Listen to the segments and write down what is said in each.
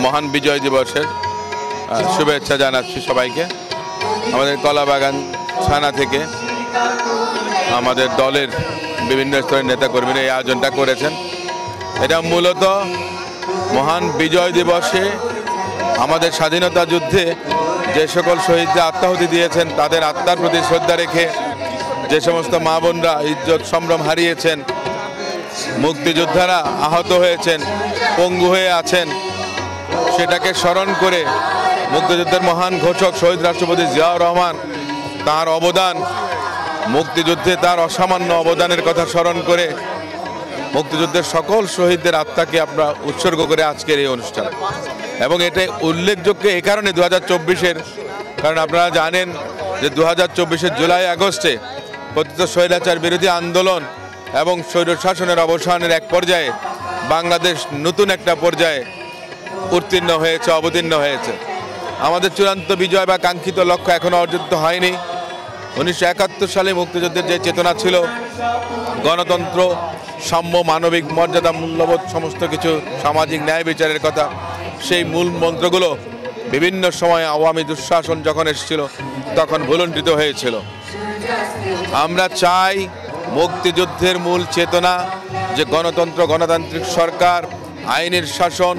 মহান বিজয় দিবসের শুভেচ্ছা জানাচ্ছি সবাইকে। আমাদের কলাবাগান থানা থেকে আমাদের দলের বিভিন্ন স্তরের নেতাকর্মীরা এই আয়োজনটা করেছেন। এটা মূলত মহান বিজয় দিবসে আমাদের স্বাধীনতা যুদ্ধে যে সকল শহীদরা আত্মাহুতি দিয়েছেন তাদের আত্মার প্রতি শ্রদ্ধা রেখে, যে সমস্ত মা বোনরা ইজ্জত সম্ভ্রম হারিয়েছেন, মুক্তিযোদ্ধারা আহত হয়েছেন, পঙ্গু হয়ে আছেন, সেটাকে স্মরণ করে মুক্তিযুদ্ধের মহান ঘোষক শহীদ রাষ্ট্রপতি জিয়াউর রহমান তার অবদান, মুক্তিযুদ্ধে তার অসামান্য অবদানের কথা স্মরণ করে মুক্তিযুদ্ধের সকল শহীদদের আত্মাকে আমরা উৎসর্গ করে আজকের এই অনুষ্ঠান। এবং এটা উল্লেখযোগ্য এই কারণে 2024-এর, কারণ আপনারা জানেন যে 2024-এর জুলাই আগস্টে কথিত স্বৈরাচার বিরোধী আন্দোলন এবং স্বৈরশাসনের অবসানের এক পর্যায়ে বাংলাদেশ নতুন একটা পর্যায়ে অবতীর্ণ হয়েছে। আমাদের চূড়ান্ত বিজয় বা কাঙ্ক্ষিত লক্ষ্য এখনো অর্জিত হয়নি। 1971 সালে মুক্তিযুদ্ধের যে চেতনা ছিল, গণতন্ত্র, সাম্য, মানবিক মর্যাদা, মূল্যবোধ, সমস্ত কিছু, সামাজিক ন্যায় বিচারের কথা, সেই মূল মন্ত্রগুলো বিভিন্ন সময় আওয়ামী দুঃশাসন যখন এসেছিল তখন ভুলুণ্ঠিত হয়েছিল। আমরা চাই মুক্তিযুদ্ধের মূল চেতনা, যে গণতন্ত্র, গণতান্ত্রিক সরকার, আইনের শাসন,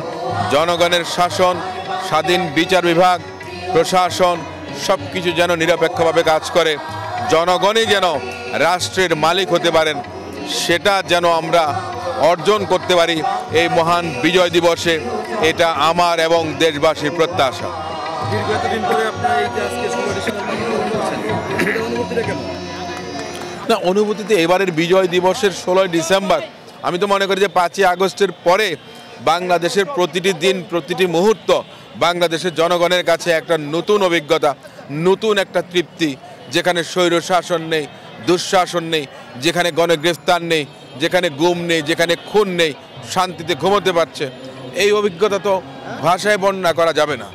জনগণের শাসন, স্বাধীন বিচার বিভাগ, প্রশাসন সব কিছু যেন নিরপেক্ষভাবে কাজ করে, জনগণই যেন রাষ্ট্রের মালিক হতে পারেন, সেটা যেন আমরা অর্জন করতে পারি এই মহান বিজয় দিবসে। এটা আমার এবং দেশবাসীর প্রত্যাশা। না, অনুভূতিতে এবারের বিজয় দিবসের 16 ডিসেম্বর, আমি তো মনে করি যে 5ই আগস্টের পরে বাংলাদেশের প্রতিটি দিন, প্রতিটি মুহূর্ত বাংলাদেশের জনগণের কাছে একটা নতুন অভিজ্ঞতা, নতুন একটা তৃপ্তি, যেখানে স্বৈরশাসন নেই, দুঃশাসন নেই, যেখানে গণগ্রেফতার নেই, যেখানে গুম নেই, যেখানে খুন নেই, শান্তিতে ঘুমোতে পারছে। এই অভিজ্ঞতা তো ভাষায় বর্ণনা করা যাবে না।